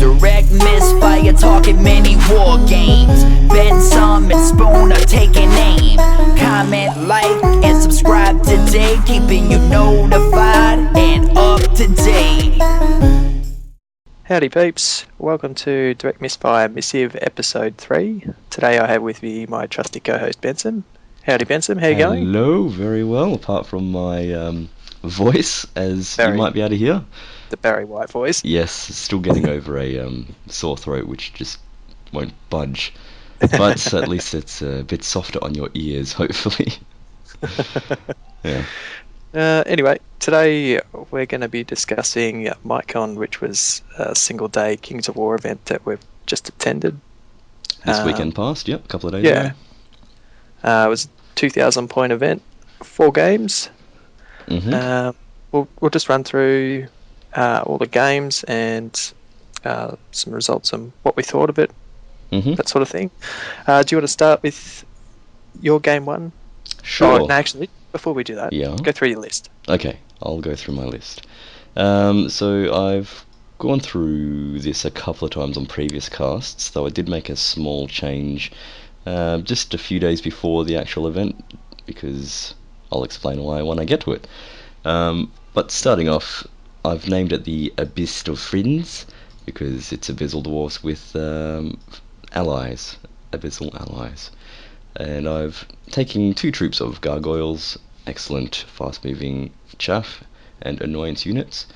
direct misfire, talking many war games. Bensome and Spoon are taking aim. Comment, like, and subscribe today, keeping you notified and up to date. Howdy peeps, welcome to Direct Misfire Missive Episode 3. Today I have with me my trusty co-host Bensome. Howdy Bensome, how you going? Hello, very well, apart from my voice, as you might be able to hear. The Barry White voice. Yes, still getting over a sore throat which just won't budge. But at least it's a bit softer on your ears, hopefully. Yeah. Anyway, today we're going to be discussing Mikecon, which was a single-day Kings of War event that we've just attended. This weekend past, yep, a couple of days ago. It was a 2,000-point event, 4 games. Mm-hmm. We'll just run through all the games and some results and what we thought of it, that sort of thing. Do you want to start with your game one? Sure. Oh, no, actually, before we do that, go through your list. Okay, I'll go through my list. So I've gone through this a couple of times on previous casts, though I did make a small change just a few days before the actual event, because I'll explain why when I get to it. But starting off, I've named it the Abyss of Friends, because it's Abyssal Dwarfs with allies, Abyssal allies. And I've taken 2 troops of gargoyles, excellent fast-moving chaff and annoyance units,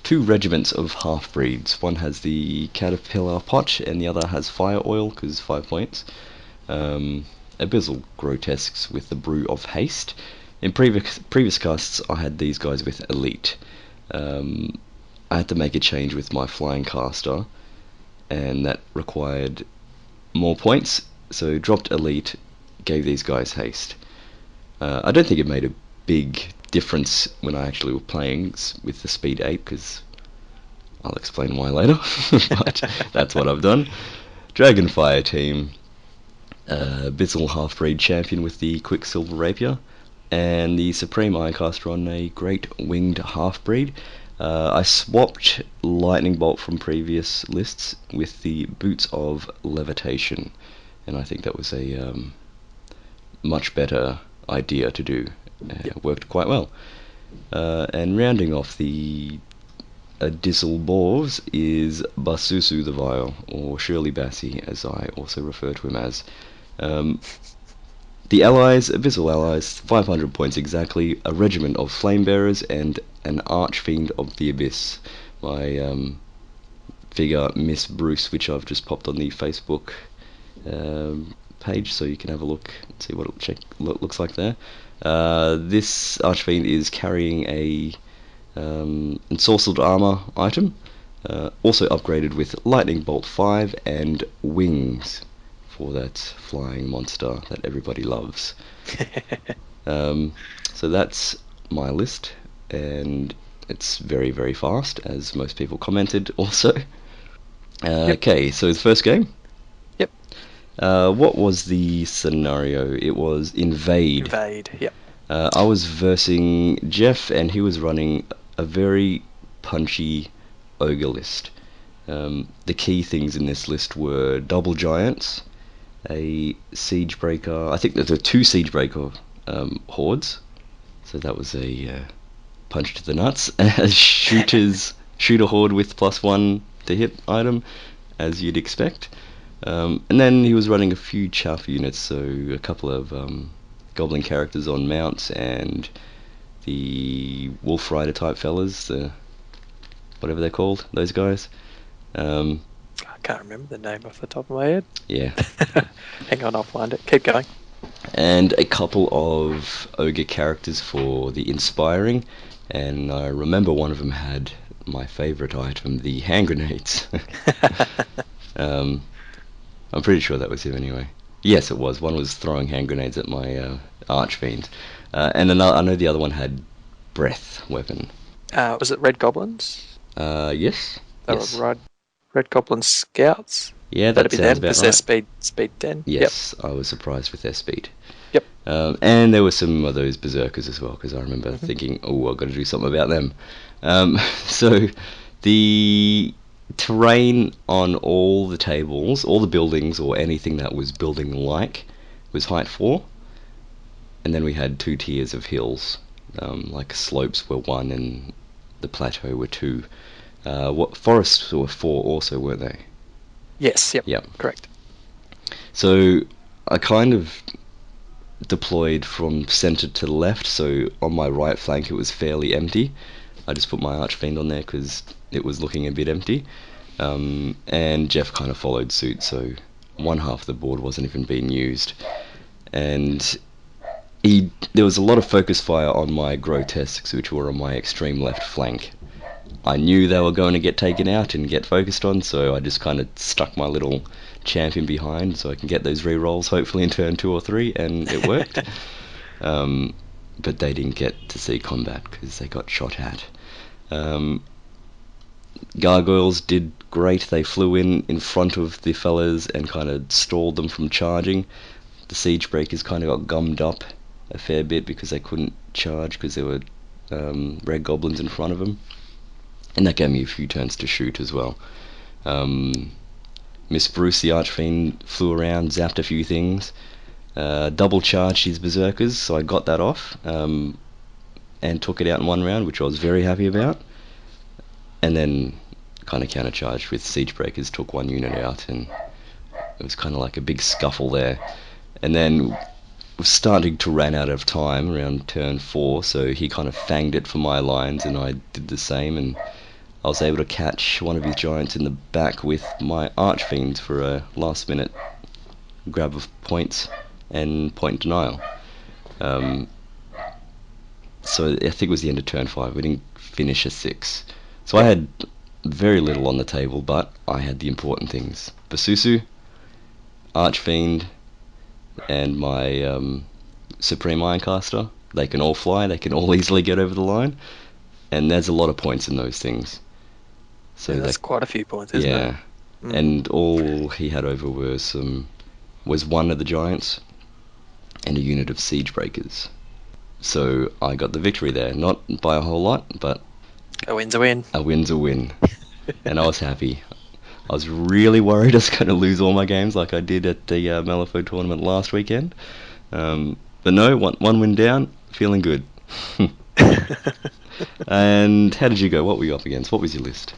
2 regiments of half-breeds. One has the caterpillar pot and the other has fire oil, because 5 points. Abyssal grotesques with the brew of haste. In previous casts I had these guys with elite. I had to make a change with my flying caster, and that required more points, so dropped elite, gave these guys haste. I don't think it made a big difference when I actually were playing with the speed 8, because I'll explain why later, but that's what I've done. Dragonfire team, Abyssal half-breed champion with the Quicksilver Rapier, and the Supreme Ironcaster on a Great Winged half-breed. I swapped Lightning Bolt from previous lists with the Boots of Levitation, and I think that was a much better idea to do. It worked quite well. And rounding off the Abyssal Boars is Basusu the Vile, or Shirley Bassey, as I also refer to him as. The allies, Abyssal allies, 500 points exactly, a regiment of Flamebearers and an Archfiend of the Abyss. My figure, Miss Bruce, which I've just popped on the Facebook page, so you can have a look and see what it looks like there. This Archfiend is carrying a ensorcelled armor item, also upgraded with Lightning Bolt 5 and wings for that flying monster that everybody loves. So that's my list, and it's very, very fast, as most people commented also. Okay, so the first game. What was the scenario? It was Invade. Yep. I was versing Jeff, and he was running a very punchy ogre list. The key things in this list were double giants, a siegebreaker. I think there were 2 siegebreaker hordes, so that was a punch to the nuts. A shooter horde with +1 to hit item, as you'd expect. And then he was running a few chaff units, so a couple of goblin characters on mounts and the wolf rider type fellas, whatever they're called, those guys. I can't remember the name off the top of my head. Yeah. Hang on, I'll find it. Keep going. And a couple of ogre characters for the inspiring, and I remember one of them had my favourite item, the hand grenades. I'm pretty sure that was him anyway. Yes, it was. One was throwing hand grenades at my Archfiend. And another, I know the other one had breath weapon. Was it Red Goblins? Yes. They were Red Goblin Scouts? Yeah, that'd be sounds them, because they're speed 10. Yes, yep. I was surprised with their speed. Yep. And there were some of those berserkers as well, because I remember thinking, oh, I've got to do something about them. So the terrain on all the tables, all the buildings, or anything that was building-like, was height 4. And then we had 2 tiers of hills, like slopes were 1 and the plateau were 2. What forests were 4 also, weren't they? Yes, yep. Correct. So I kind of deployed from centre to left, so on my right flank it was fairly empty. I just put my Archfiend on there because it was looking a bit empty. And Jeff kind of followed suit, so one half of the board wasn't even being used. And there was a lot of focus fire on my grotesques, which were on my extreme left flank. I knew they were going to get taken out and get focused on, so I just kind of stuck my little champion behind so I can get those rerolls hopefully in turn 2 or 3, and it worked. But they didn't get to see combat because they got shot at. Gargoyles did great. They flew in front of the fellas and kind of stalled them from charging. The siege breakers kind of got gummed up a fair bit because they couldn't charge because there were red goblins in front of them, and that gave me a few turns to shoot as well. Miss Bruce the Archfiend flew around, zapped a few things, double charged his berserkers, so I got that off, and took it out in one round, which I was very happy about. And then kind of countercharged with siege breakers, took one unit out, and it was kind of like a big scuffle there. And then was starting to run out of time around turn 4, so he kind of fanged it for my lines, and I did the same, and I was able to catch one of his giants in the back with my Archfiend for a last minute grab of points and point denial. So I think it was the end of turn 5. We didn't finish a 6. So I had very little on the table, but I had the important things. Basusu, Archfiend, and my Supreme Ironcaster. They can all fly, they can all easily get over the line, and there's a lot of points in those things. So that's quite a few points, isn't it? Yeah, and all he had over was one of the giants and a unit of siege breakers. So I got the victory there, not by a whole lot, but a win's a win. A win's a win, and I was happy. I was really worried I was going to lose all my games like I did at the Malifaux tournament last weekend. But no, one win down, feeling good. And how did you go? What were you up against? What was your list?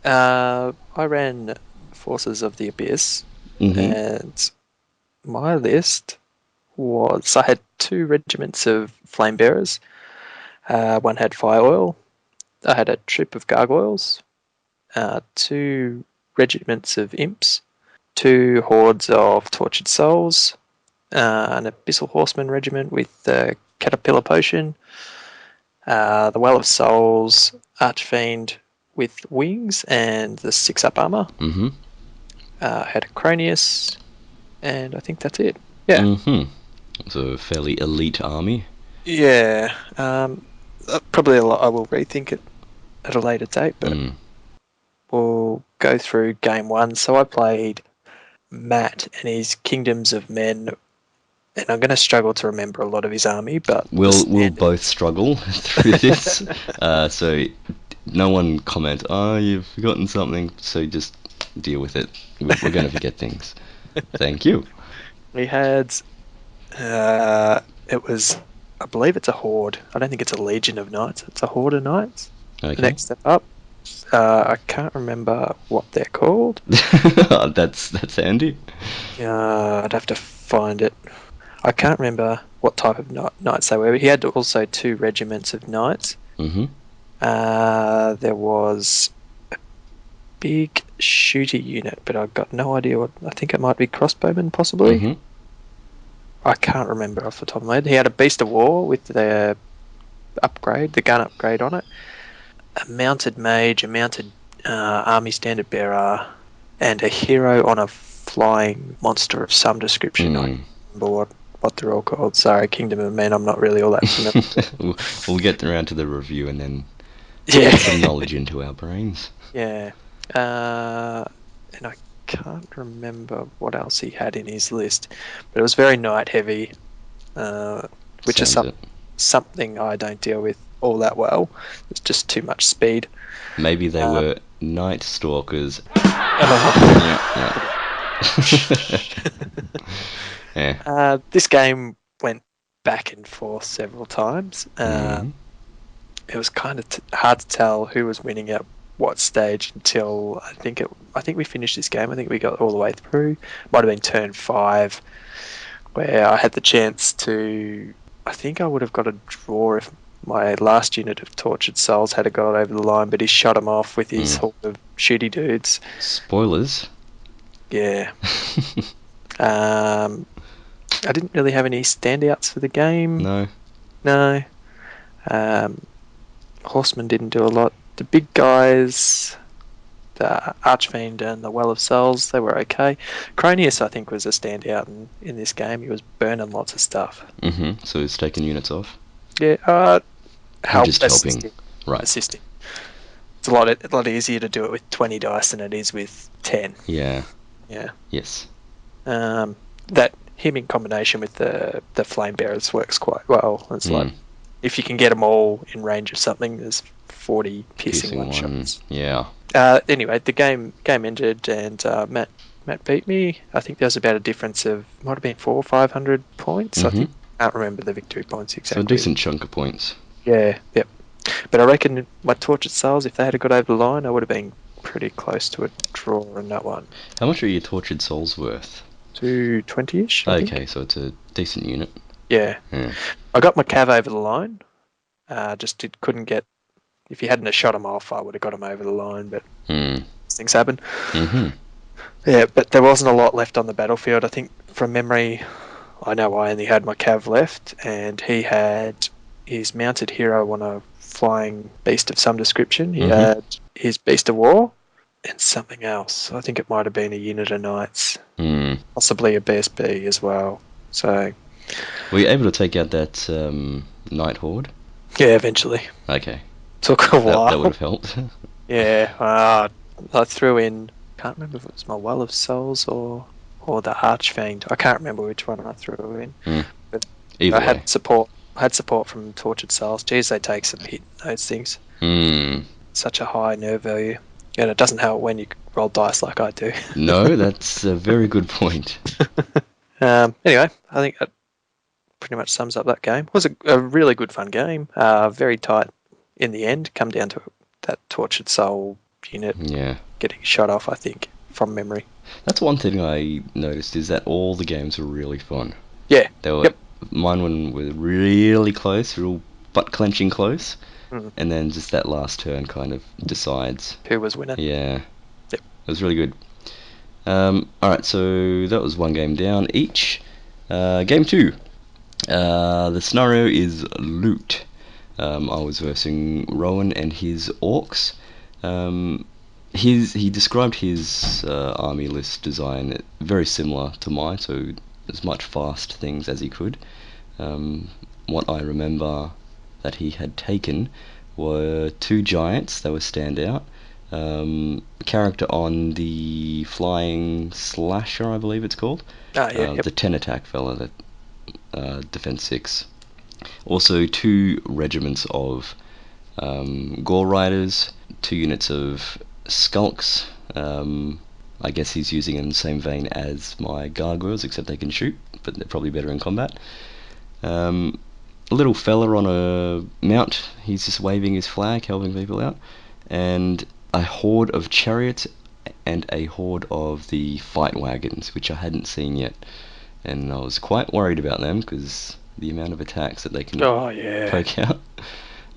I ran Forces of the Abyss, and my list was, I had 2 regiments of Flame Bearers. One had Fire Oil. I had a troop of Gargoyles, 2 regiments of Imps, 2 hordes of Tortured Souls, an Abyssal Horseman regiment with the Caterpillar Potion, the Well of Souls, Archfiend with Wings and the 6-up armor. Had a Cronius, and I think that's it. Yeah. It's a fairly elite army. Yeah. Probably a lot. I will rethink it at a later date, but we'll go through game 1. So I played Matt and his Kingdoms of Men, and I'm going to struggle to remember a lot of his army, but we'll both struggle through this. So no one comment, "Oh, you've forgotten something," so just deal with it. We're going to forget things. Thank you. We had it was, I believe it's a horde. I don't think it's a legion of knights. It's a horde of knights. Okay. The next step up. I can't remember what they're called. That's handy. I'd have to find it. I can't remember what type of knights they were. He had also 2 regiments of knights. There was a big shooter unit, but I've got no idea what. I think it might be crossbowmen, possibly. I can't remember off the top of my head. He had a Beast of War with the upgrade, the gun upgrade on it, a mounted mage, a mounted army standard bearer, and a hero on a flying monster of some description. I can't remember what they're all called. Sorry, Kingdom of Men, I'm not really all that familiar. We'll get around to the review and then get some knowledge into our brains. Yeah. And I can't remember what else he had in his list, but it was very knight heavy, which is something I don't deal with all that well. It's just too much speed. Maybe they were night stalkers. Oh. Yeah. This game went back and forth several times. It was kind of hard to tell who was winning at what stage until I think we finished this game. I think we got all the way through. Might have been turn 5, where I had the chance to. I think I would have got a draw if my last unit of Tortured Souls had got over the line, but he shut him off with his horde of shooty dudes. Spoilers. Yeah. I didn't really have any standouts for the game. No. Horsemen didn't do a lot. The big guys, the Archfiend and the Well of Souls, they were okay. Cronius, I think, was a standout in this game. He was burning lots of stuff. So he's taking units off? Yeah, helping. Right. Assisting. It's a lot easier to do it with 20 dice than it is with 10. Yeah. Yeah. Yes. That him in combination with the Flame Bearers works quite well. It's like, if you can get them all in range of something, there's 40 piercing one shots. Yeah. Anyway, the game ended, and Matt beat me. I think there was about a difference of might have been 400 or 500 points. I think I can't remember the victory points exactly. So a decent chunk of points. Yeah. Yep. But I reckon my Tortured Souls, if they had got over the line, I would have been pretty close to a draw in that one. How much are your Tortured Souls worth? 220-ish. Okay, so it's a decent unit. Yeah. I got my Cav over the line. Couldn't get. If you hadn't have shot him off, I would have got him over the line. But things happen. Yeah, but there wasn't a lot left on the battlefield. I think from memory, I know I only had my Cav left, and he had his mounted hero on a flying beast of some description. He had his beast of war and something else. I think it might have been a unit of knights, possibly a BSB as well. So, were you able to take out that knight horde? Yeah, eventually. Okay. Took a while. That would have helped. Yeah, I threw in. Can't remember if it was my Well of Souls or the Archfiend. I can't remember which one I threw in. But Either I way. had support. From Tortured Souls. Geez, they take some hit, those things. Such a high nerve value. And it doesn't help when you roll dice like I do. No, that's a very good point. Anyway, I think that pretty much sums up that game. It was a really good fun game. Very tight in the end. Come down to that Tortured Soul unit getting shot off, I think, from memory. That's one thing I noticed, is that all the games were really fun. Yeah. They were. Mine were really close, real butt-clenching close. And then just that last turn kind of decides who was winning. Yeah. Yep. It was really good. Alright, so that was one game down each. Game 2. The scenario is loot. I was versing Rowan and his orcs. He described his army list design very similar to mine, so as much fast things as he could. What I remember that he had taken were 2 giants that were standout. Character on the flying slasher, I believe it's called. The 10 attack fella that defense 6. Also 2 regiments of Gore Riders, 2 units of Skulks. I guess he's using in the same vein as my Gargoyles, except they can shoot, but they're probably better in combat. A little fella on a mount, he's just waving his flag, helping people out. And a horde of chariots and a horde of the fight wagons, which I hadn't seen yet. And I was quite worried about them, because the amount of attacks that they can poke out.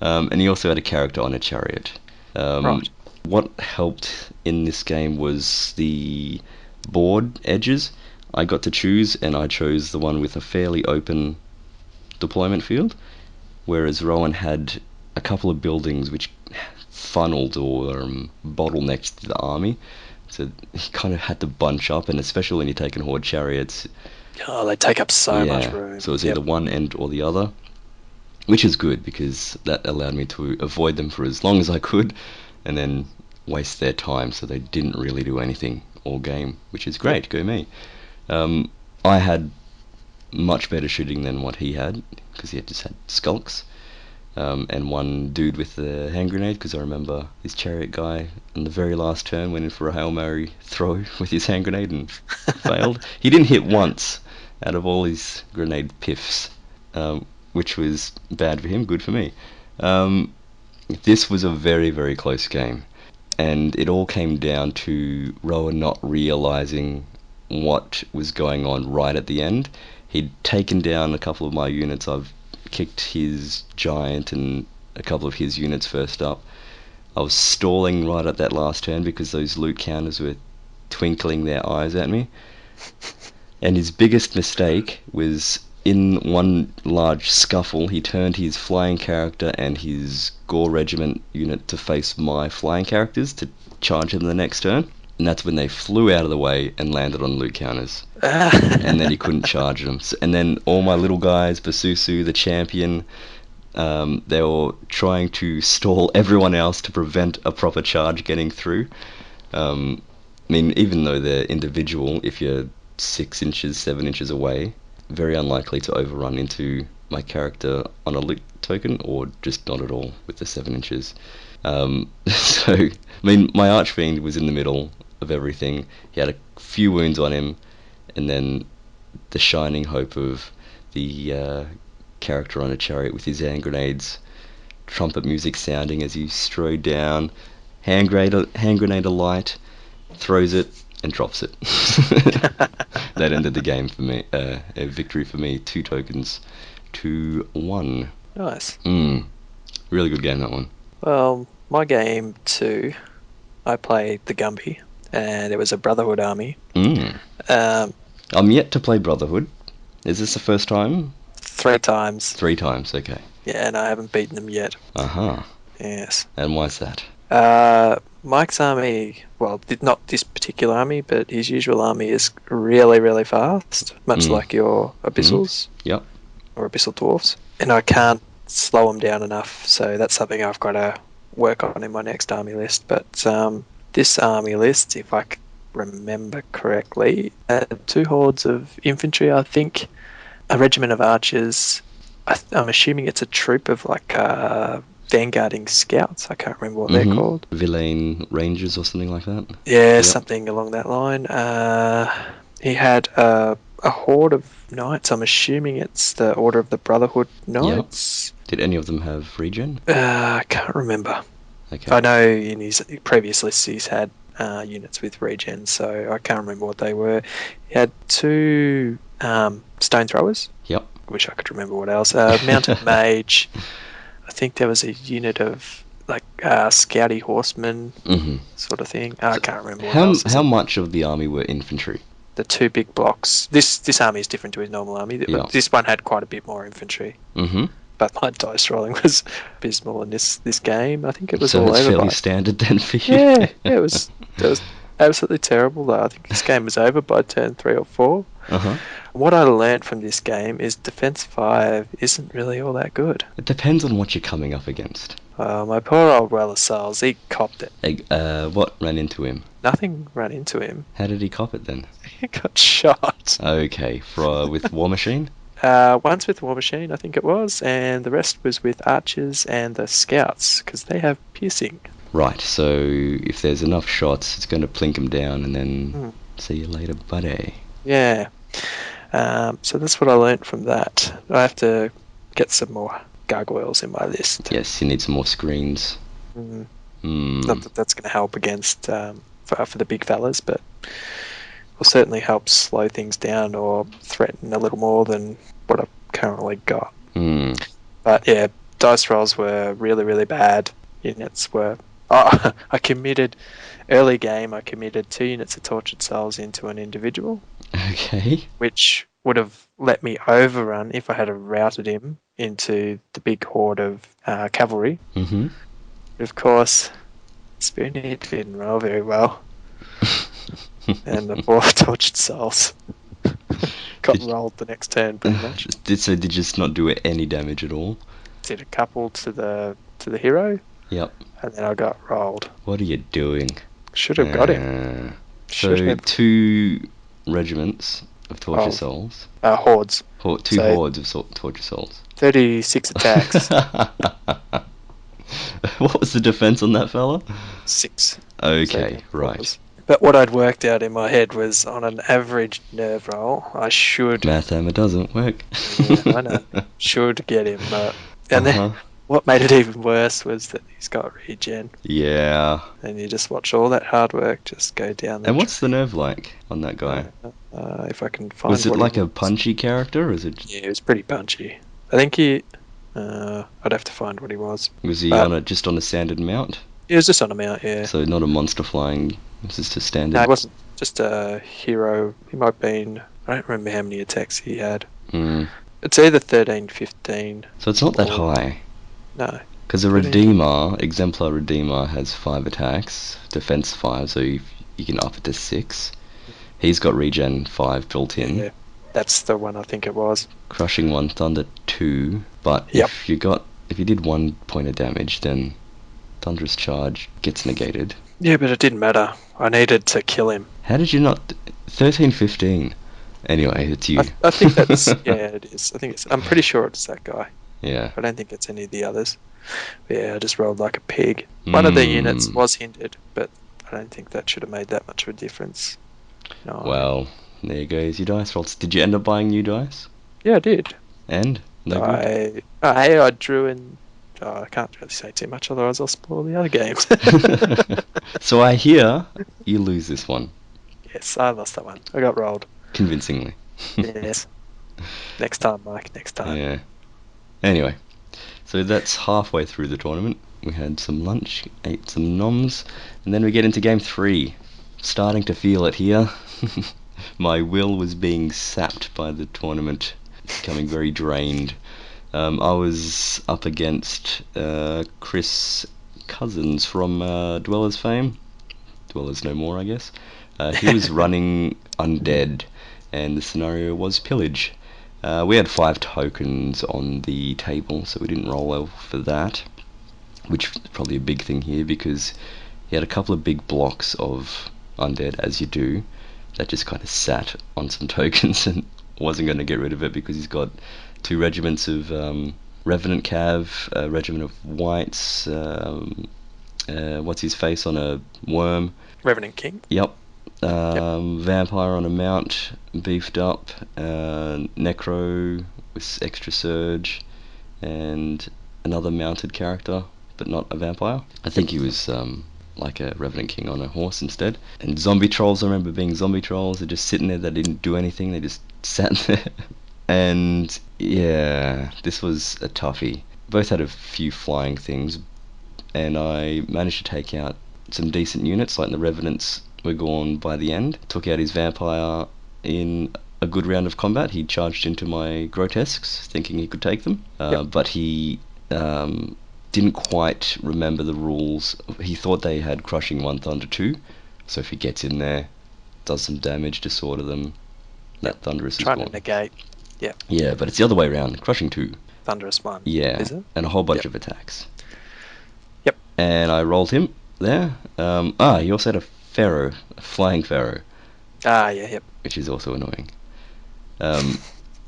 And he also had a character on a chariot. Right. What helped in this game was the board edges. I got to choose, and I chose the one with a fairly open deployment field, whereas Rowan had a couple of buildings which funneled or bottlenecked the army, so he kind of had to bunch up, and especially when you're taking horde chariots, they take up so much room. So it's either one end or the other, which is good because that allowed me to avoid them for as long as I could and then waste their time, so they didn't really do anything all game, which is great. Go me. I had much better shooting than what he had, because he had just had skulks. and one dude with the hand grenade, because I remember this chariot guy on the very last turn went in for a Hail Mary throw with his hand grenade and failed. He didn't hit once out of all his grenade piffs, which was bad for him, good for me. This was a very, very close game, and it all came down to Rowan not realizing what was going on right at the end. He'd taken down a couple of my units. I've kicked his giant and a couple of his units first up. I was stalling right at that last turn because those loot counters were twinkling their eyes at me. And his biggest mistake was in one large scuffle, he turned his flying character and his Gore Regiment unit to face my flying characters to charge him the next turn. And that's when they flew out of the way and landed on loot counters. And then he couldn't charge them. And then all my little guys, Basusu, the champion, they were trying to stall everyone else to prevent a proper charge getting through. I mean, even though they're individual, if you're 6 inches, 7 inches away, very unlikely to overrun into my character on a loot token, or just not at all with the 7 inches. So, I mean, my Archfiend was in the middle of everything. He had a few wounds on him, and then the shining hope of the character on a chariot with his hand grenades, trumpet music sounding as he strode down, hand grenade alight, throws it and drops it. That ended the game for me. A victory for me. 2 tokens to 1. Nice. Really good game, that one. Well, my game 2, I played the Gumby, and it was a Brotherhood army. I'm yet to play Brotherhood. Is this the first time? 3 times. 3 times, okay. Yeah, and I haven't beaten them yet. Uh-huh. Yes. And why's that? Mike's army, well, not this particular army, but his usual army is really, really fast, much like your Abyssals. Yep. Or Abyssal Dwarfs. And I can't slow them down enough, so that's something I've got to work on in my next army list. But this army list, if I remember correctly, 2 hordes of infantry, I think, a regiment of archers. I'm assuming it's a troop of like vanguarding scouts. I can't remember what they're called. Villain Rangers or something like that? Yeah, yep. Something along that line. He had a horde of knights. I'm assuming it's the Order of the Brotherhood Knights. Yep. Did any of them have regen? I can't remember. Okay. I know in his previous lists he's had units with regen, so I can't remember what they were. He had 2 stone throwers. Yep. Wish I could remember what else. Mounted mage. I think there was a unit of like scouty horsemen sort of thing. I can't remember what else. How much of the army were infantry? The 2 big blocks. This army is different to his normal army. Yep. This one had quite a bit more infantry. But my dice rolling was abysmal in this game. I think it was all over. So it's fairly standard then for you. Yeah, it was absolutely terrible though. I think this game was over by turn 3 or 4. What I learned from this game is Defense 5 isn't really all that good. It depends on what you're coming up against. My poor old Relisails, he copped it. What ran into him? Nothing ran into him. How did he cop it then? He got shot. Okay, with War Machine? Once with War Machine, I think it was, and the rest was with archers and the scouts, because they have piercing. Right, so if there's enough shots, it's going to plink him down, and then see you later, buddy. Yeah. So that's what I learnt from that. I have to get some more gargoyles in my list. Yes, you need some more screens. Not that that's going to help against for the big fellas, but will certainly help slow things down or threaten a little more than what I've currently got. But yeah, dice rolls were really, really bad. Units were... I committed... Early game, I committed 2 units of Tortured Souls into an individual. Okay. Which would have let me overrun if I had routed him into the big horde of cavalry. But of course, SpOOnY didn't roll very well. And the 4 Tortured Souls got rolled the next turn pretty much. So did you just not do any damage at all? Did a couple to the hero. Yep. And then I got rolled. What are you doing? Should have got him. So 2 regiments of Torture Souls. Hordes. Hordes of Torture Souls. 36 attacks. What was the defense on that fella? 6. Okay, So, right. But what I'd worked out in my head was on an average nerve roll, I should. Math hammer doesn't work. Yeah, I know. Should get him. And then what made it even worse was that he's got regen. Yeah. And you just watch all that hard work just go down the And what's the nerve like on that guy? if I can find Was it what like he a was. punchy character, or is it? Yeah, he was pretty punchy. I think he. I'd have to find what he was. Was he just on a standard mount? He was just on a mount, yeah. So not a monster flying. It's just a standard. No, it wasn't. Just a hero. He might have been. I don't remember how many attacks he had. It's either 13, 15. So it's not that high. No. Because a Redeemer, Exemplar Redeemer, has 5 attacks, defense 5, so you can up it to 6. He's got regen 5 built in. Yeah, that's the one I think it was. Crushing 1, Thunder 2, but if you did 1 point of damage, then Thunderous Charge gets negated. Yeah, but it didn't matter. I needed to kill him. How did you not... 13, 15. Anyway, it's you. I think that's... yeah, it is. I'm pretty sure it's that guy. Yeah. I don't think it's any of the others. But yeah, I just rolled like a pig. One of the units was hindered, but I don't think that should have made that much of a difference. No. Well, there goes your dice rolls. Did you end up buying new dice? Yeah, I did. And? No good? I drew in... I can't really say too much, otherwise I'll spoil the other games. So I hear you lose this one. Yes, I lost that one. I got rolled. Convincingly. Yes. Next time, Mike, next time. Yeah. Anyway, so that's halfway through the tournament. We had some lunch, ate some noms, and then we get into game 3. Starting to feel it here. My will was being sapped by the tournament, becoming very drained. I was up against Chris Cousins from Dwellers fame. Dwellers no more, I guess. He was running Undead, and the scenario was Pillage. We had 5 tokens on the table, so we didn't roll well for that, which is probably a big thing here, because he had a couple of big blocks of Undead, as you do, that just kind of sat on some tokens and wasn't going to get rid of it, because he's got 2 regiments of Revenant Cav, a regiment of Whites, what's his face on a worm? Revenant King? Yep. Vampire on a mount, beefed up, Necro with extra surge, and another mounted character, but not a vampire. I think he was like a Revenant King on a horse instead. And zombie trolls, I remember being zombie trolls, they're just sitting there, they didn't do anything, they just sat there. And yeah, this was a toughie. Both had a few flying things, and I managed to take out some decent units, like the Revenants were gone by the end. Took out his vampire in a good round of combat. He charged into my grotesques, thinking he could take them, but he didn't quite remember the rules. He thought they had crushing 1, thunder 2, so if he gets in there, does some damage, disorder them, that thunderous is Trying gone. to negate. Yeah, but it's the other way around. Crushing 2. Thunderous 1. Yeah, Is it? and a whole bunch of attacks. Yep. And I rolled him there. He also had a Pharaoh, a flying Pharaoh. Yep. Which is also annoying.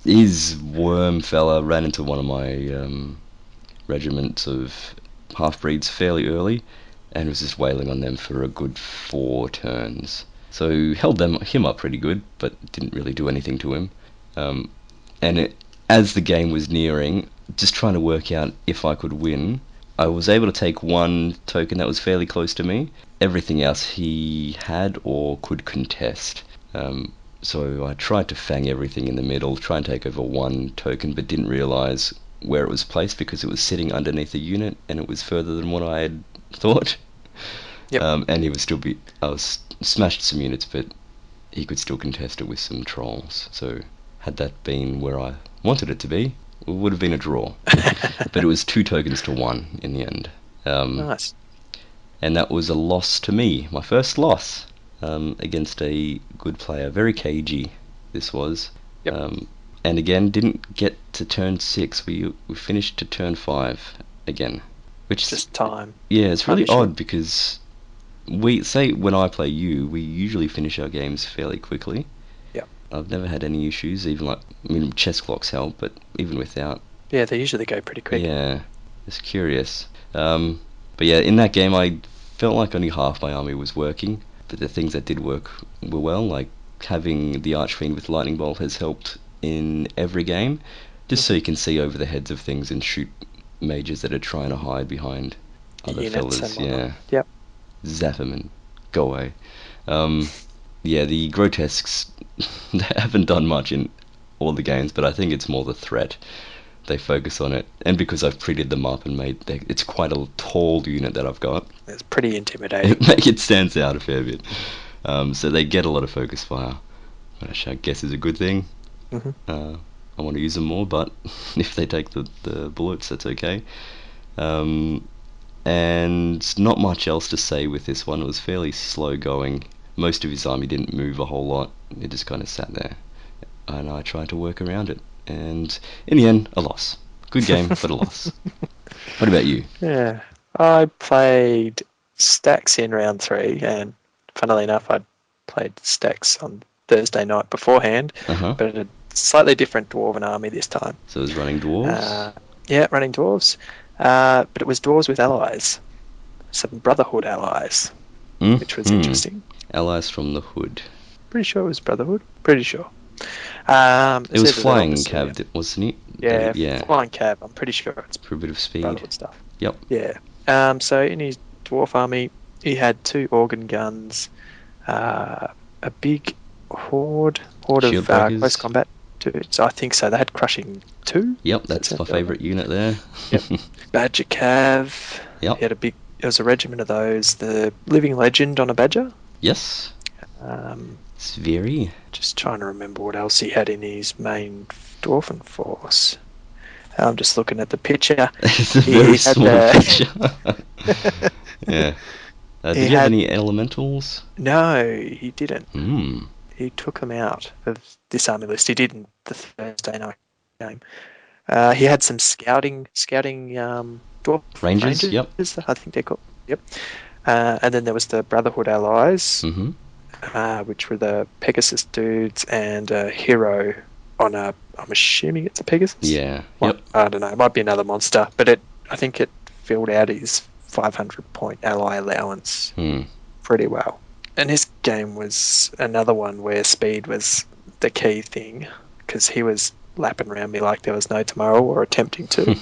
His worm fella ran into one of my regiments of half-breeds fairly early, and was just wailing on them for a good 4 turns. So held him up pretty good, but didn't really do anything to him. As the game was nearing, just trying to work out if I could win, I was able to take 1 token that was fairly close to me. Everything else he had or could contest. So I tried to fang everything in the middle, try and take over 1 token, but didn't realise where it was placed because it was sitting underneath a unit and it was further than what I had thought. Yep. And he was still I was smashed some units, but he could still contest it with some trolls. So had that been where I wanted it to be, it would have been a draw. But it was 2 tokens to 1 in the end. Nice. And that was a loss to me, my first loss against a good player. Very cagey, this was. Yep. And again, didn't get to turn 6. We finished to turn 5 again. Which just time. Yeah, it's really odd because we say when I play you, we usually finish our games fairly quickly. Yeah. I've never had any issues, even chess clocks help, but even without, Yeah, they usually go pretty quick. Yeah, it's curious. But yeah, in that game, I felt like only half my army was working, but the things that did work were well, like having the Archfiend with Lightning Bolt has helped in every game, just so you can see over the heads of things and shoot mages that are trying to hide behind other Units and fellas. whatnot. Yeah, Yep. zap 'em and go away. Yeah, the grotesques they haven't done much in all the games, but I think it's more the threat. They focus on it, and because I've prettied them up and it's quite a tall unit that I've got. It's pretty intimidating. It stands out a fair bit. So they get a lot of focus fire, which I guess is a good thing. I want to use them more, but if they take the bullets, that's okay. And not much else to say with this one. It was fairly slow going. Most of his army didn't move a whole lot. It just kind of sat there, and I tried to work around it. And in the end, a loss. Good game, but a loss. What about you? Yeah, I played Stacks in round 3, and funnily enough, I played Stacks on Thursday night beforehand, but a slightly different Dwarven army this time. So it was running dwarves? Yeah, running dwarves, but it was dwarves with allies, some Brotherhood allies, which was interesting. Allies from the Hood. Pretty sure it was Brotherhood. Pretty sure. It was flying cav, wasn't it? Yeah, flying cav. I'm pretty sure it's for a bit of speed. Brotherhood stuff. Yep. Yeah. So in his dwarf army, he had 2 organ guns, a big horde Shield of close combat dudes. I think so. They had crushing 2. Yep, that's my favourite unit there. Yep. Badger cav. Yep. He had there was a regiment of those. The Living Legend on a Badger. Yes. It's very. Just trying to remember what else he had in his main dwarven force. I'm just looking at the picture. It's a very small picture. Yeah. Did you have any elementals? No, he didn't. Mm. He took them out of this army list. He did in the Thursday night game. He had some scouting dwarf Rangers. Yep. I think they're called. Yep. And then there was the Brotherhood allies, which were the Pegasus dudes and a hero on a. I'm assuming it's a Pegasus. Yeah. Well, yep. I don't know. It might be another monster, but I think it filled out his 500-point ally allowance pretty well. And his game was another one where speed was the key thing, because he was lapping around me like there was no tomorrow, or attempting to.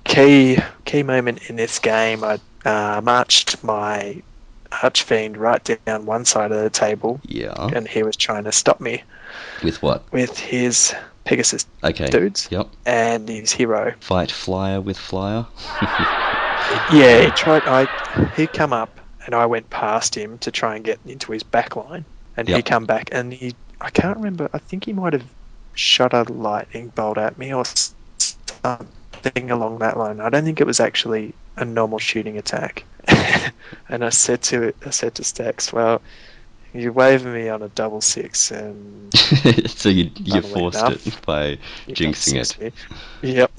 Key moment in this game, I marched my Archfiend right down one side of the table, and he was trying to stop me. With what? With his Pegasus dudes. Yep. And his hero. Fight flyer with flyer. Yeah, he tried. He'd come up, and I went past him to try and get into his back line, and he come back, and I can't remember. I think he might have shot a lightning bolt at me or something along that line. I don't think it was actually a normal shooting attack. And I said to Stacks, well, you waved me on a 6/6, and so you forced it by jinxing it. Yep.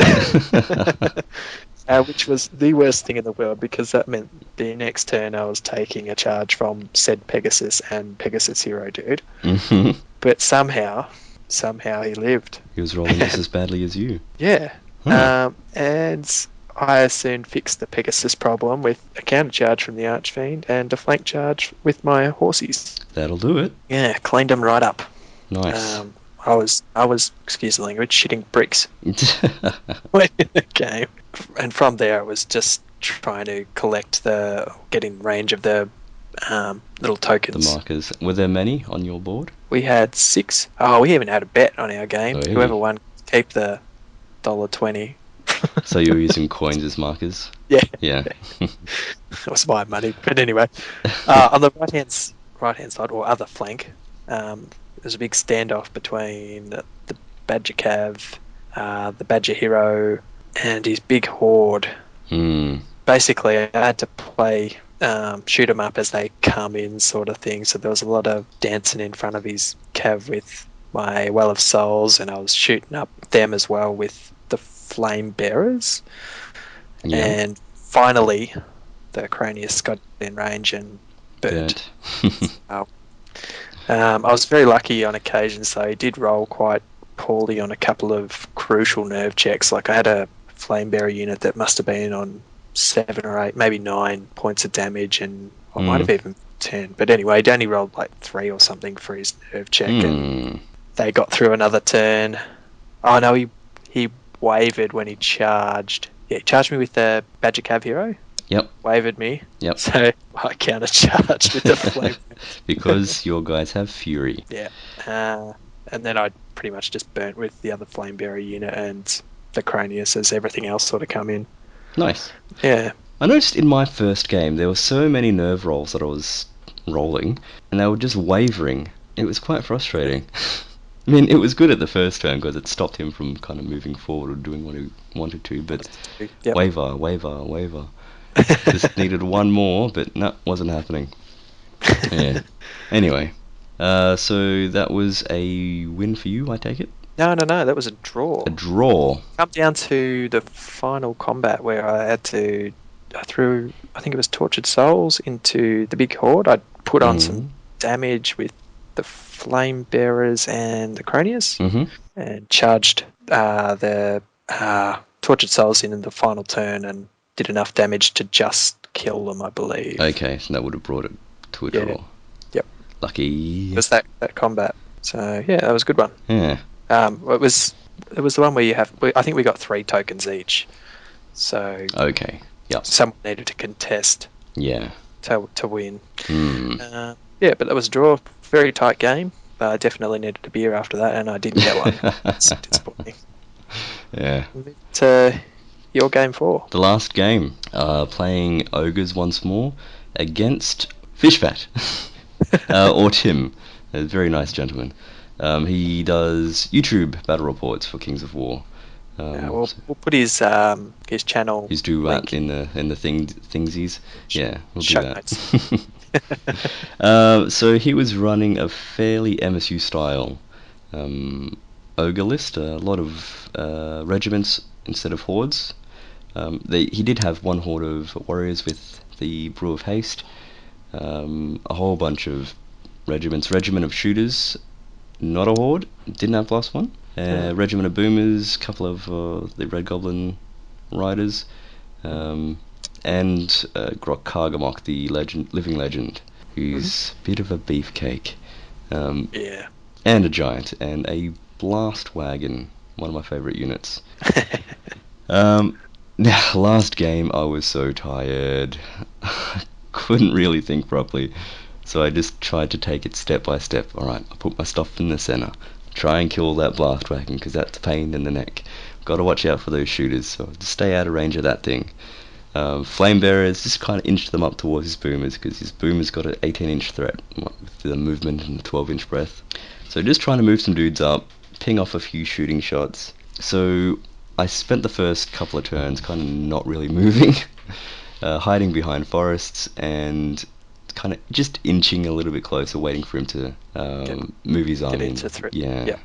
Which was the worst thing in the world, because that meant the next turn I was taking a charge from said Pegasus and Pegasus hero dude. But somehow he lived. He was rolling just as badly as you. Yeah. And I soon fixed the Pegasus problem with a counter charge from the Archfiend and a flank charge with my horsies. That'll do it. Yeah, cleaned them right up. Nice. I was, excuse the language, shitting bricks in the game. And from there, it was just trying to get in range of the little tokens. The markers. Were there many on your board? We had 6. Oh, we even had a bet on our game. Really? Whoever won, keep the $1.20. So you were using coins as markers? Yeah. Yeah. That was my money. But anyway, on the right-hand side, or other flank, there's a big standoff between the Badger Cav, the Badger Hero, and his big horde. Basically, I had to play shoot them up as they come in, sort of thing. So there was a lot of dancing in front of his Cav with my Well of Souls, and I was shooting up them as well with the Flame Bearers. Yeah. And finally, the Cranius got in range and burnt. I was very lucky on occasion, so he did roll quite poorly on a couple of crucial nerve checks. Like I had a Flamebearer unit that must have been on 7 or 8, maybe 9 points of damage, and I might have even 10. But anyway, he only rolled like 3 or something for his nerve check, and they got through another turn. Oh no, he wavered when he charged. Yeah, he charged me with the Badger Cav hero. Yep. Wavered me. Yep. So I counter-charged with the flame. Because your guys have fury. Yeah. And then I pretty much just burnt with the other Flamebearer unit and the Cranius as everything else sort of come in. Nice. Yeah. I noticed in my first game there were so many nerve rolls that I was rolling, and they were just wavering. It was quite frustrating. I mean, it was good at the first turn because it stopped him from kind of moving forward or doing what he wanted to, but waver. Just needed one more, but no, wasn't happening. Yeah. Anyway, so that was a win for you, I take it? No, that was a draw. A draw. Come down to the final combat where I threw, I think it was Tortured Souls into the big horde. I put on some damage with the Flame Bearers and the Cronius, and charged the Tortured Souls in the final turn and did enough damage to just kill them, I believe. Okay, so that would have brought it to a draw. Yep. Lucky. It was that combat. So yeah, that was a good one. Yeah. It was the one where you have. I think we got 3 tokens each. So okay. Yep. Someone needed to contest. Yeah. To win. Yeah, but that was a draw. Very tight game. I definitely needed a beer after that, and I didn't get one. It's disappointing. Yeah. To your game 4. The last game. Playing ogres once more against Fishbat. Or Tim. A very nice gentleman. He does YouTube battle reports for Kings of War. We'll put his channel. His duet in the thingsies. Yeah, we'll do that. So he was running a fairly MSU style ogre list. A lot of regiments instead of hordes. He did have one horde of warriors with the Brew of Haste. A whole bunch of regiments. Regiment of shooters. Not a horde, didn't have +1. Regiment of boomers, couple of the Red Goblin riders, and Grok Kargamok, the living legend, who's a bit of a beefcake. Yeah. And a giant, and a blast wagon, one of my favourite units. Now, last game I was so tired, I couldn't really think properly. So I just tried to take it step by step. Alright, I put my stuff in the center. Try and kill that blast wagon, because that's a pain in the neck. Got to watch out for those shooters, so just stay out of range of that thing. Flame Bearers, just kind of inch them up towards his boomers, because his boomers got an 18-inch threat with the movement and the 12-inch breath. So just trying to move some dudes up, ping off a few shooting shots. So I spent the first couple of turns kind of not really moving, hiding behind forests, and kind of just inching a little bit closer, waiting for him to move his army. Yeah.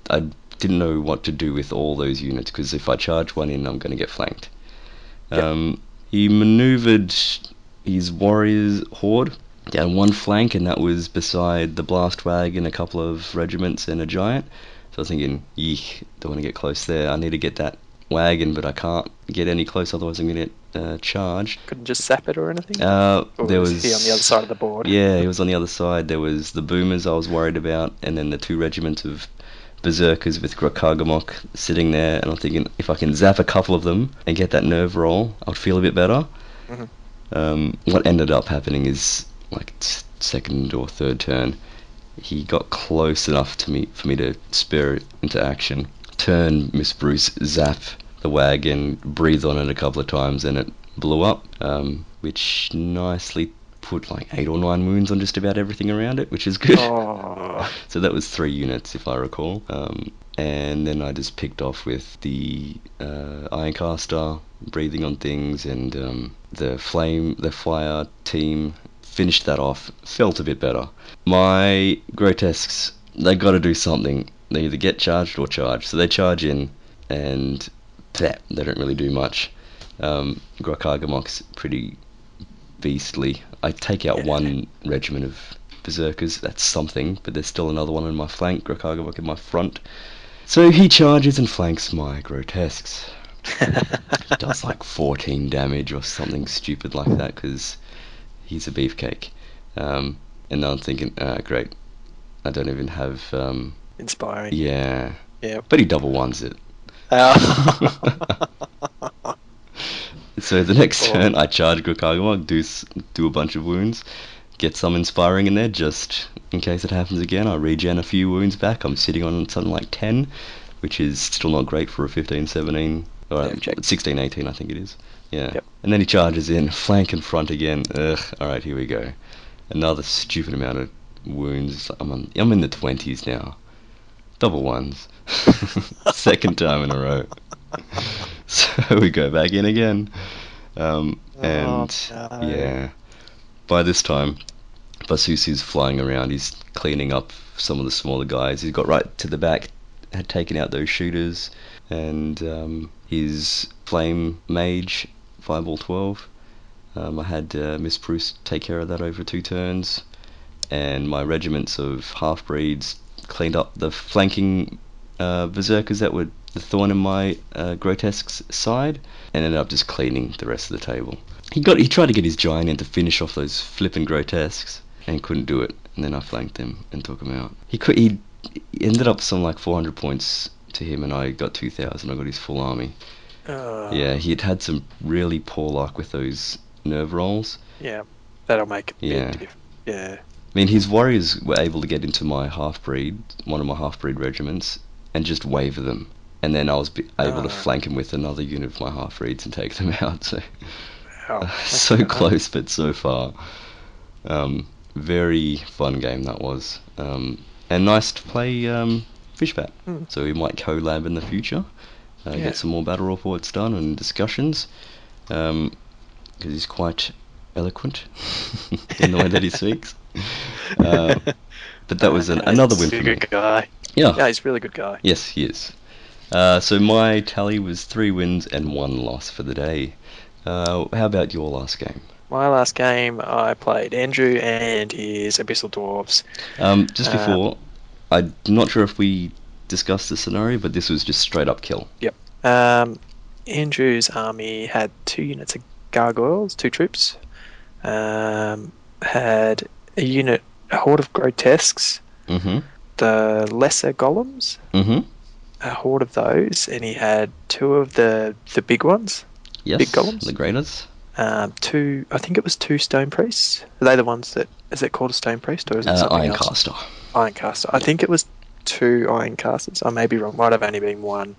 I didn't know what to do with all those units, because if I charge one in, I'm going to get flanked. He manoeuvred his warriors horde down one flank, and that was beside the blast wagon, a couple of regiments, and a giant. So I was thinking, eek, don't want to get close there. I need to get that wagon, but I can't get any close, otherwise I'm going to get charged. Couldn't just zap it or anything? Or there was he on the other side of the board? Yeah, he was on the other side. There was the boomers I was worried about, and then the 2 regiments of berserkers with Grokargamok sitting there, and I'm thinking, if I can zap a couple of them and get that nerve roll, I'll feel a bit better. What ended up happening is, like, second or third turn, he got close enough to me for me to spur into action. Turn Miss Bruce, zap the wagon, breathe on it a couple of times, and it blew up, which nicely put like 8 or 9 wounds on just about everything around it, which is good. So that was 3 units, if I recall. And then I just picked off with the Ironcaster, breathing on things, and the fire team finished that off. Felt a bit better. My grotesques, they got to do something. They either get charged or charge. So they charge in, and they don't really do much. Grokargamok's pretty beastly. I take out 1 regiment of berserkers, that's something, but there's still another one in my flank, Grokargamok in my front. So he charges and flanks my grotesques. He does like 14 damage or something stupid like that because he's a beefcake. And now I'm thinking, great, I don't even have... Inspiring. Yeah. Yeah. But he double ones it. Oh. So the next turn, I charge Gokaguma, do a bunch of wounds, get some inspiring in there just in case it happens again. I regen a few wounds back. I'm sitting on something like 10, which is still not great for a 15, 17, or 16, 18 I think it is. Yeah. Yep. And then he charges in, flank and front again. Ugh, alright, here we go. Another stupid amount of wounds. I'm in the 20s now. Double ones. Second time in a row. So we go back in again. And no. yeah, by this time, Basusu's flying around. He's cleaning up some of the smaller guys. He's got right to the back, had taken out those shooters, and his flame mage, Fireball 12. I had Miss Bruce take care of that over 2 turns, and my regiments of half-breeds cleaned up the flanking berserkers that were the thorn in my grotesque's side, and ended up just cleaning the rest of the table. He tried to get his giant in to finish off those flipping grotesques, and couldn't do it. And then I flanked him and took him out. He ended up some like 400 points to him, and I got 2,000. I got his full army. Yeah, he had some really poor luck with those nerve rolls. Yeah, that'll make a Yeah. big difference. Yeah. I mean, his warriors were able to get into my half-breed, one of my half-breed regiments, and just waver them. And then I was able to flank him with another unit of my half-breeds and take them out. So, so close, but so far. Very fun game that was. And nice to play Fishbat. So we might collab in the future. Get some more battle reports done and discussions. Because he's quite eloquent in the way that he speaks. But that was another win for me. He's a good guy. Yeah, he's a really good guy. Yes, he is. So my tally was 3 wins and 1 loss for the day. How about your last game? My last game, I played Andrew and his Abyssal Dwarves. Just before, I'm not sure if we discussed the scenario, but this was just straight up kill. Yep. Andrew's army had 2 units of gargoyles, 2 troops. Had a horde of grotesques. Mm-hmm. The lesser golems. Mm-hmm. A horde of those, and he had 2 of the big ones. Yes, big golems. The graders. 2, I think it was 2 stone priests. Are they the ones that, is it called a stone priest or is it something else? Ironcaster. Ironcaster. I think it was 2 Ironcasters. I may be wrong. Might have only been 1.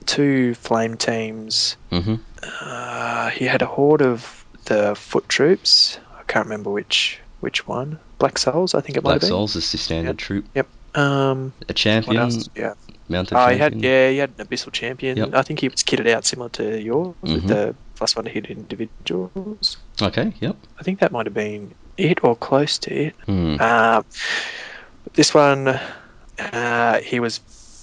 2 flame teams. Mm-hmm. He had a horde of the foot troops. I can't remember which one. Black Souls, I think it might have been. Black Souls is the standard troop. Yep. A champion. Yeah. Mounted champion. He had an Abyssal Champion. Yep. I think he was kitted out similar to yours with the +1 to hit individuals. Okay, yep. I think that might have been it or close to it. Mm. This one, he was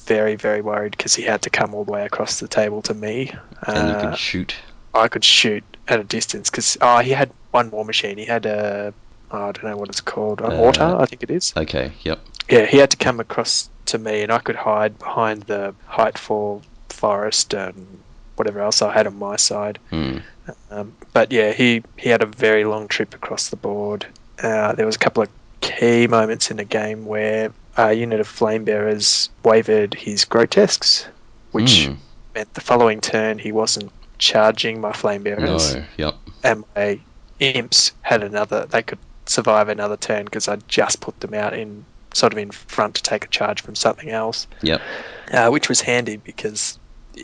very, very worried because he had to come all the way across the table to me. And you could shoot. I could shoot at a distance because he had 1 war machine. He had I don't know what it's called. A mortar, I think it is. Okay, yep. Yeah, he had to come across to me, and I could hide behind the Heightfall forest and whatever else I had on my side. But yeah, he had a very long trip across the board. There was a couple of key moments in the game where a unit of flame bearers wavered his grotesques, which meant the following turn he wasn't charging my flame bearers. No, yep. And my imps had they could survive another turn because I just put them out in front to take a charge from something else. Yep. Which was handy because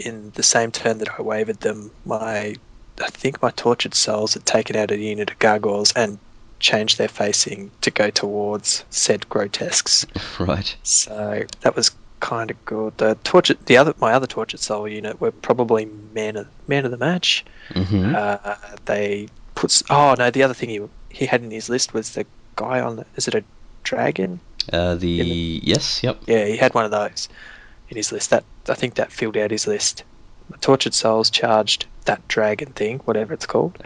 in the same turn that I wavered them, I think my Tortured Souls had taken out a unit of gargoyles and changed their facing to go towards said grotesques. Right. So that was kind of good. My other Tortured Soul unit were probably man of the match. Mm-hmm. The other thing he had in his list was the guy on is it a dragon? Yes, yep. Yeah, he had one of those in his list. I think that filled out his list. The Tortured Souls charged that dragon thing, whatever it's called,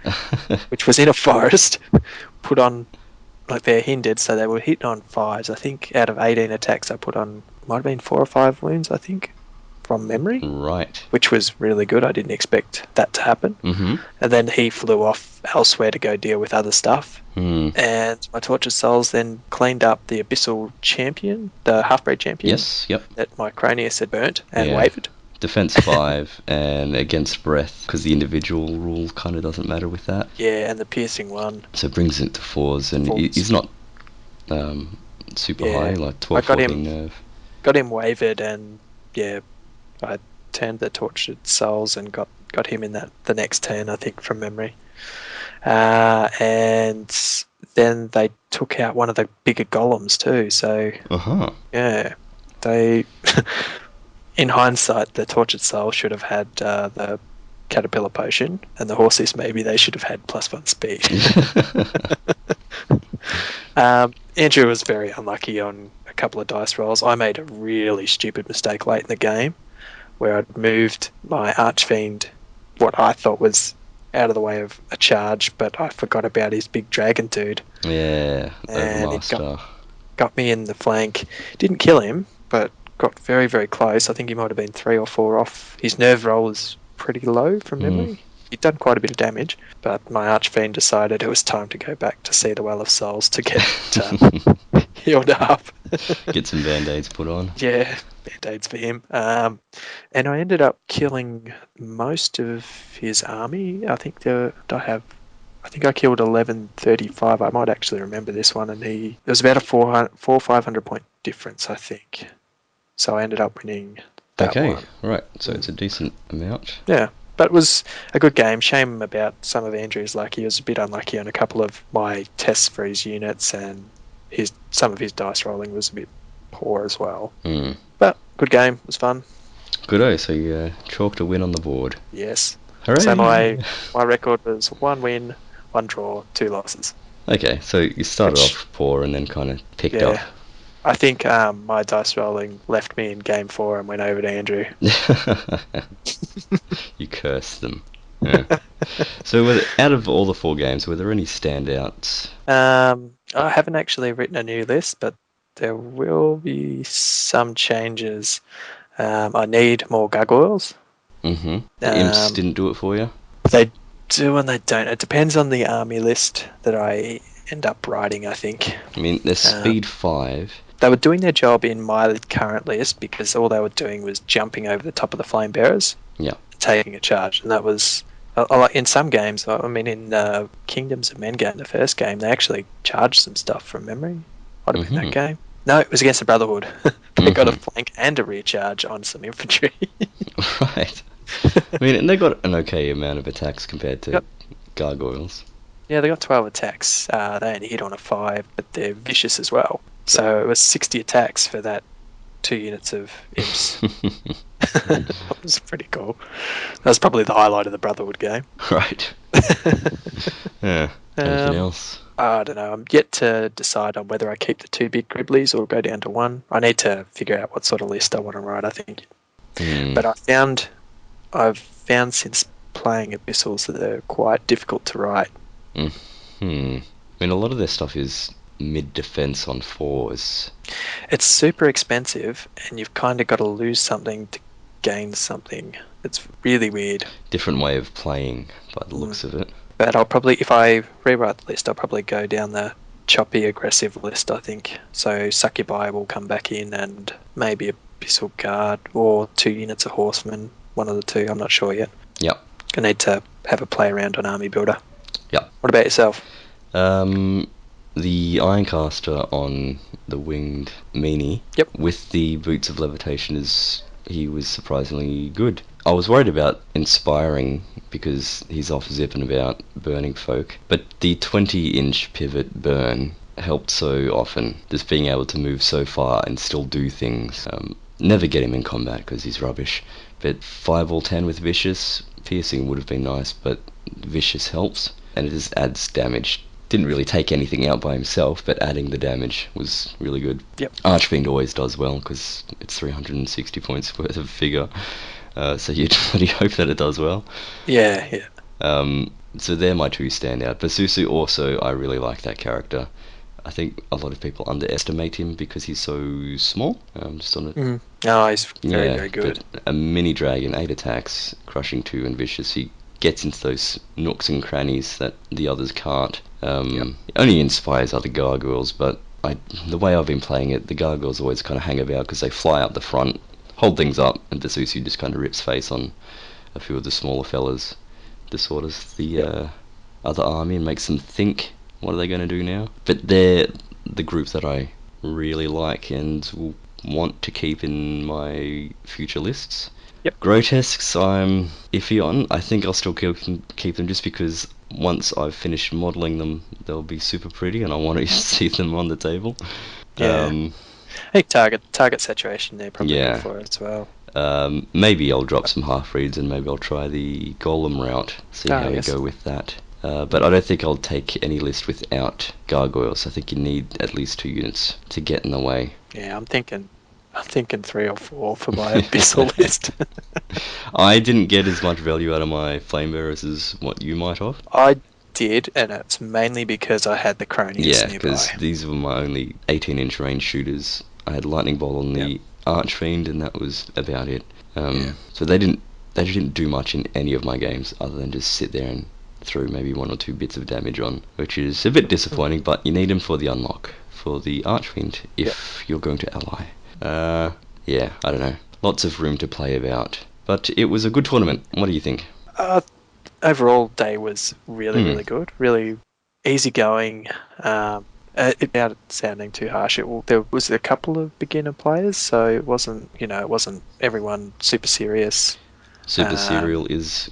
which was in a forest, put on, like they're hindered, so they were hitting on 5s. I think out of 18 attacks I put on might have been 4 or 5 wounds, I think, from memory. Right. Which was really good. I didn't expect that to happen. Mm-hmm. And then he flew off elsewhere to go deal with other stuff. Mm. And my Tortured Souls then cleaned up the Abyssal Champion, the Half-Breed Champion. Yes, yep. That my Cronius had burnt and wavered. Defense 5 and against breath, because the individual rule kind of doesn't matter with that. Yeah, and the piercing 1. So it brings it to 4s, and he's not super high, like 12, 14 nerve. Got him wavered, and I turned the Tortured Souls and got him in the next turn, I think, from memory. And then they took out one of the bigger golems too. So yeah, they in hindsight, the Tortured Soul should have had the Caterpillar Potion, and the horses maybe they should have had +1 speed. Andrew was very unlucky on a couple of dice rolls. I made a really stupid mistake late in the game where I'd moved my Archfiend, what I thought was out of the way of a charge, but I forgot about his big dragon dude. Yeah, and it got me in the flank. Didn't kill him, but got very, very close. I think he might have been 3 or 4 off. His nerve roll is pretty low from memory. He'd done quite a bit of damage, but my Archfiend decided it was time to go back to see the Well of Souls to get healed up. Get some band-aids put on. Yeah, band-aids for him. And I ended up killing most of his army. I think I killed 1135. I might actually remember this one, and it was about a 500 point difference, I think. So I ended up winning that one. Right. So it's a decent amount. Yeah. But it was a good game. Shame about some of Andrew's luck. He was a bit unlucky on a couple of my tests for his units, and some of his dice rolling was a bit poor as well. But good game. It was fun. Good. So you chalked a win on the board. Yes. Hooray. So my record was 1 win, 1 draw, 2 losses. Okay, so you started off poor and then kind of picked up. I think my dice rolling left me in game 4 and went over to Andrew. You cursed them. Yeah. So out of all the 4 games, were there any standouts? I haven't actually written a new list, but there will be some changes. I need more gargoyles. The imps didn't do it for you? They do and they don't. It depends on the army list that I end up writing, I think. I mean, they're speed 5. They were doing their job in my current list because all they were doing was jumping over the top of the flame bearers, taking a charge, and that was in some games. I mean, in Kingdoms of Men game, the first game, they actually charged some stuff from memory. Might have been that game. No, it was against the Brotherhood. They got a flank and a rear charge on some infantry. Right. I mean, and they got an okay amount of attacks compared to gargoyles. Yeah, they got 12 attacks. They only hit on a 5, but they're vicious as well. So it was 60 attacks for that 2 units of imps. That was pretty cool. That was probably the highlight of the Brotherhood game. Right. Yeah. Anything else? I don't know. I'm yet to decide on whether I keep the 2 big Griblies or go down to 1. I need to figure out what sort of list I want to write, I think. But I've found since playing Abyssals that they're quite difficult to write. I mean, a lot of their stuff is mid-defense on 4s. It's super expensive, and you've kind of got to lose something to gain something. It's really weird. Different way of playing by the looks of it. But I'll probably, if I rewrite the list, I'll probably go down the choppy, aggressive list, I think. So Succubi will come back in, and maybe Abyssal Guard, or 2 units of Horsemen, one of the 2, I'm not sure yet. Yep. I need to have a play around on Army Builder. Yep. What about yourself? The Ironcaster on the Winged Meanie, with the Boots of Levitation, he was surprisingly good. I was worried about Inspiring because he's off zipping about burning folk, but the 20-inch pivot burn helped so often, just being able to move so far and still do things. Never get him in combat because he's rubbish, but 5 or 10 with Vicious, piercing would have been nice, but Vicious helps, and it just adds damage. Didn't really take anything out by himself, but adding the damage was really good. Yep. Archfiend always does well because it's 360 points worth of figure, so you'd really hope that it does well. Yeah. So they're my 2 standout. But Susu also, I really like that character. I think a lot of people underestimate him because he's so small. Just on a Oh, he's very, yeah, very good. but a mini dragon, 8 attacks, crushing 2 and vicious. He gets into those nooks and crannies that the others can't. Only inspires other gargoyles, but the way I've been playing it, the gargoyles always kind of hang about because they fly up the front, hold things up, and Dasusu just kind of rips face on a few of the smaller fellas, disorders the other army and makes them think, what are they going to do now? But they're the group that I really like and will want to keep in my future lists. Yep. Grotesques, I'm iffy on. I think I'll still keep them just because once I've finished modelling them, they'll be super pretty and I want to see them on the table. Yeah. I think target saturation they're probably good for it as well. Maybe I'll drop some half-breeds and maybe I'll try the golem route, see how we go with that. But I don't think I'll take any list without gargoyles. I think you need at least 2 units to get in the way. Yeah, I'm thinking 3 or 4 for my abyssal list. I didn't get as much value out of my flame bearers as what you might have. I did, and it's mainly because I had the cronies nearby. nearby. Because these were my only 18-inch range shooters. I had lightning bolt on the Archfiend, and that was about it. So they didn't do much in any of my games other than just sit there and throw maybe 1 or 2 bits of damage on, which is a bit disappointing. But you need them for the unlock for the Archfiend if you're going to ally. I don't know. Lots of room to play about. But it was a good tournament. What do you think? Overall, day was really good. Really easygoing. Without sounding too harsh, there was a couple of beginner players, so it wasn't everyone super serious. Super serial is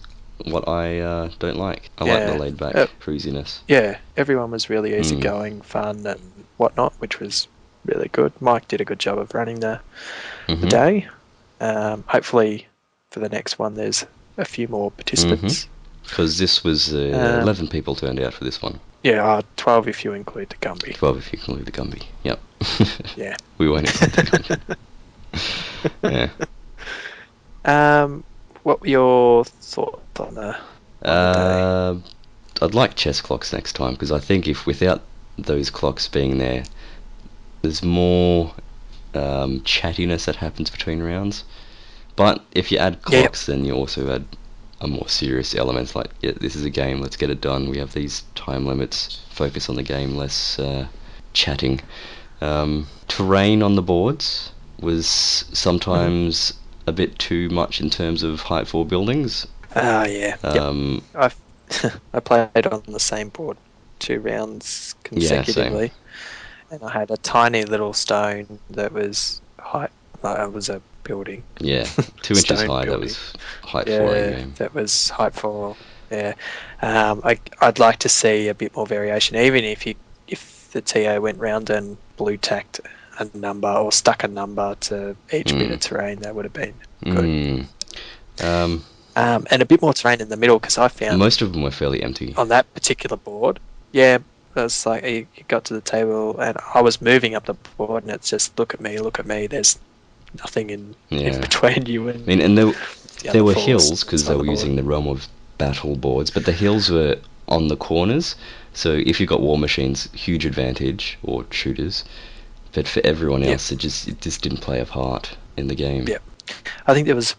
what I don't like. I like the laid back cruisiness. Yeah, everyone was really easygoing, fun and whatnot, which was really good. Mike did a good job of running the day. Hopefully for the next one there's a few more participants. Because this was 11 people turned out for this one. Yeah, 12 if you include the Gumby. 12 if you include the Gumby, yep. Yeah. We won't include the Gumby. Yeah. What were your thoughts on the day? I'd like chess clocks next time, because I think if without those clocks being there, there's more chattiness that happens between rounds. But if you add clocks, then you also add a more serious element, like, this is a game, let's get it done, we have these time limits, focus on the game, less chatting. Terrain on the boards was sometimes a bit too much in terms of height for buildings. I played on the same board 2 rounds consecutively, and I had a tiny little stone that was height. It was a building. Yeah, 2 inches high. That was height for a game. That was height for. Yeah, I'd like to see a bit more variation, even if the TO went round and blue tacked a number or stuck a number to each bit of terrain. That would have been good. And a bit more terrain in the middle, because I found most of them were fairly empty on that particular board. Yeah, it was like you got to the table and I was moving up the board, and it's just look at me. There's nothing in between you and. I mean, and there were hills because they were using the Realm of Battle boards, but the hills were on the corners. So if you got war machines, huge advantage, or shooters. But for everyone else, it just didn't play a part in the game. Yeah, I think there was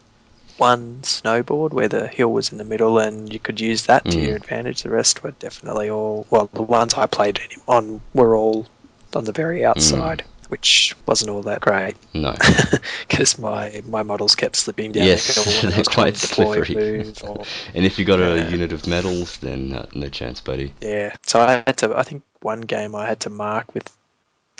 one snowboard where the hill was in the middle, and you could use that to your advantage. The rest were definitely the ones I played on were all on the very outside, which wasn't all that great. No, because my models kept slipping down. Yes, they're quite slippery. And if you got a unit of metals, then no chance, buddy. Yeah, so I think one game I had to mark with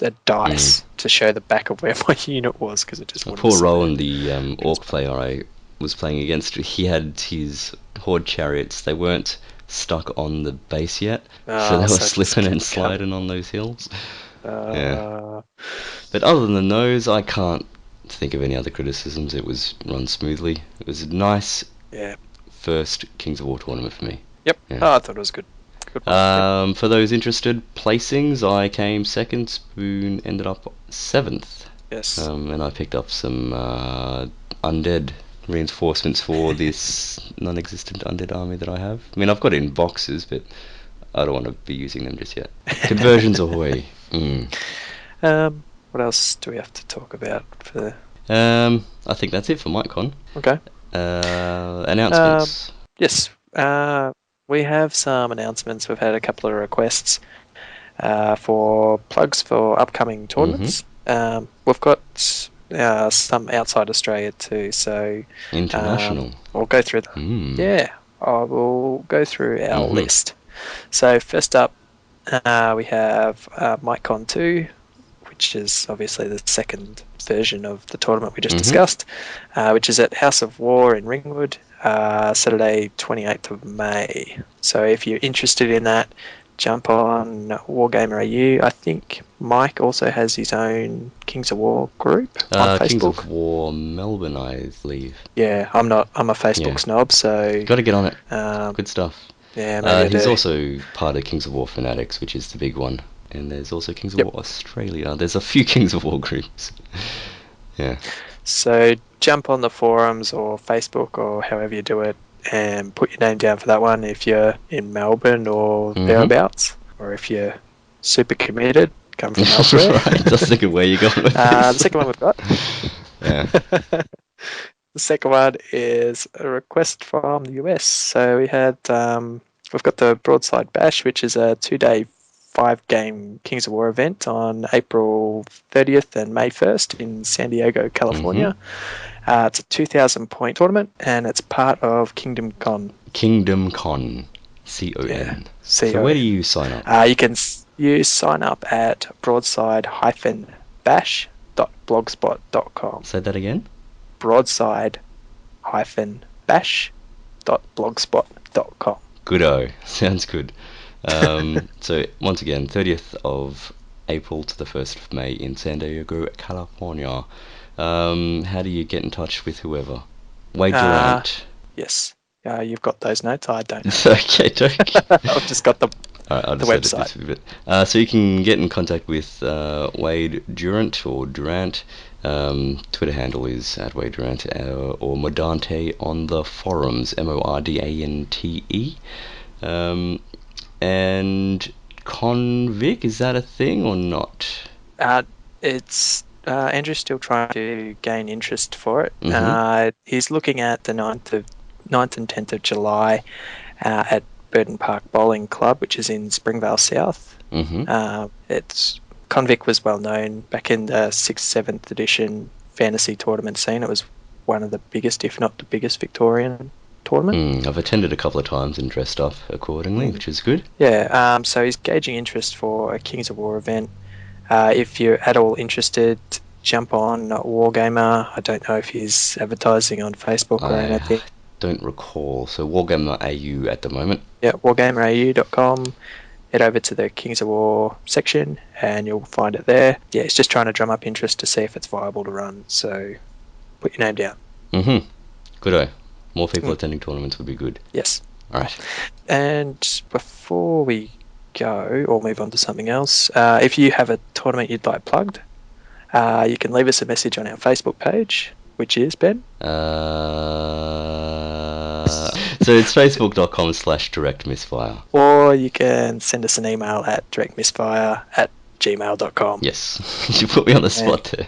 a dice to show the back of where my unit was, because it just wouldn't. Poor Rowan, the orc player I was playing against, he had his horde chariots. They weren't stuck on the base yet, so they were slipping and sliding on those hills. But other than those, I can't think of any other criticisms. It was run smoothly. It was a nice first Kings of War tournament for me. Yep. I thought it was good. For those interested, placings, I came 2nd, Spoon ended up 7th. Yes. And I picked up some undead reinforcements for this non-existent undead army that I have. I mean, I've got it in boxes, but I don't want to be using them just yet. Conversions ahoy. What else do we have to talk about for? I think that's it for Mikecon. Okay. Announcements. Yes. We have some announcements. We've had a couple of requests for plugs for upcoming tournaments. We've got some outside Australia too, so International. we'll go through them. Yeah, I will go through our list. So first up, we have Mikecon 2, which is obviously the second version of the tournament we just discussed, which is at House of War in Ringwood, Saturday 28th of May. So if you're interested in that, jump on Wargamer AU. I think Mike also has his own Kings of War group on Facebook. Kings of War Melbourne, I believe. Yeah, I'm a Facebook snob, so... Got to get on it. Good stuff. Yeah, maybe he's also part of Kings of War Fanatics, which is the big one. And there's also Kings of War Australia. There's a few Kings of War groups. Yeah. So jump on the forums or Facebook or however you do it and put your name down for that one if you're in Melbourne or thereabouts. Or if you're super committed, come from elsewhere. Right, just think of where you're going with this. The second one we've got. Yeah. The second one is a request from the US. So we had, we've got the Broadside Bash, which is a 2-day 5-game Kings of War event on April 30th and May 1st in San Diego, California. It's a 2,000-point tournament, and it's part of Kingdom Con. Kingdom Con. C-O-N. Yeah, So where do you sign up? You sign up at broadside-bash.blogspot.com. Say that again? broadside-bash.blogspot.com. Good-o. Sounds good. So once again, 30th of April to the 1st of May in San Diego, California. How do you get in touch with whoever? Wade Durant. Yes. You've got those notes. I don't. Okay, joke. I've just got the website. So you can get in contact with Wade Durant or Durant. Twitter handle is @Wade Durant or Mordante on the forums, Mordante. And Convic, is that a thing or not? It's Andrew's still trying to gain interest for it. He's looking at the 9th and 10th of July at Burton Park Bowling Club, which is in Springvale South. Convic was well known back in the 6th, 7th edition fantasy tournament scene. It was one of the biggest, if not the biggest, Victorian tournament. I've attended a couple of times and dressed up accordingly, which is good. Yeah, so he's gauging interest for a Kings of War event. If you're at all interested, jump on Wargamer. I don't know if he's advertising on Facebook or anything. Don't recall. So Wargamer AU at the moment. Yeah, wargamerau.com. Head over to the Kings of War section and you'll find it there. Yeah, it's just trying to drum up interest to see if it's viable to run. So put your name down. Good-o. More people attending tournaments would be good. Yes. All right. And before we go or move on to something else, if you have a tournament you'd like plugged, you can leave us a message on our Facebook page, which is, Ben? So it's facebook.com/directmisfire. Or you can send us an email at directmisfire@gmail.com. Yes. You put me on the spot there.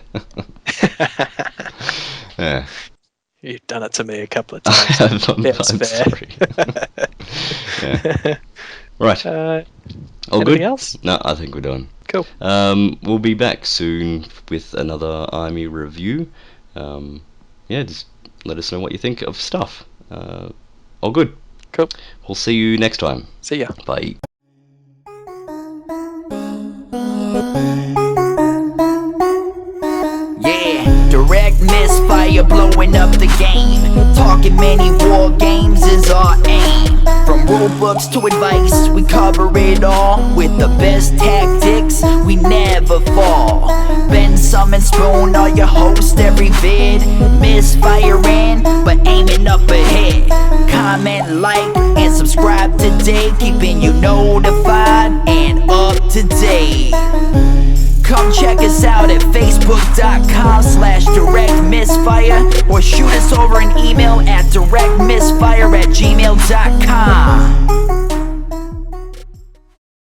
Yeah. You've done it to me a couple of times. I have. I'm sorry. Yeah. Right. Anything else? No, I think we're done. Cool. We'll be back soon with another Army review. Just let us know what you think of stuff. All good. Cool. We'll see you next time. See ya. Bye. Yeah, direct misfire blowing up the game. Talking many war games is our aim. From rulebooks to advice, we cover it all. With the best tactics, we never fall. Bensome and Spoon are your hosts every vid. Misfiring, but aiming up ahead. Comment, like, and subscribe today. Keeping you notified and up to date. Come check us out at facebook.com/directmisfire or shoot us over an email at directmisfire@gmail.com.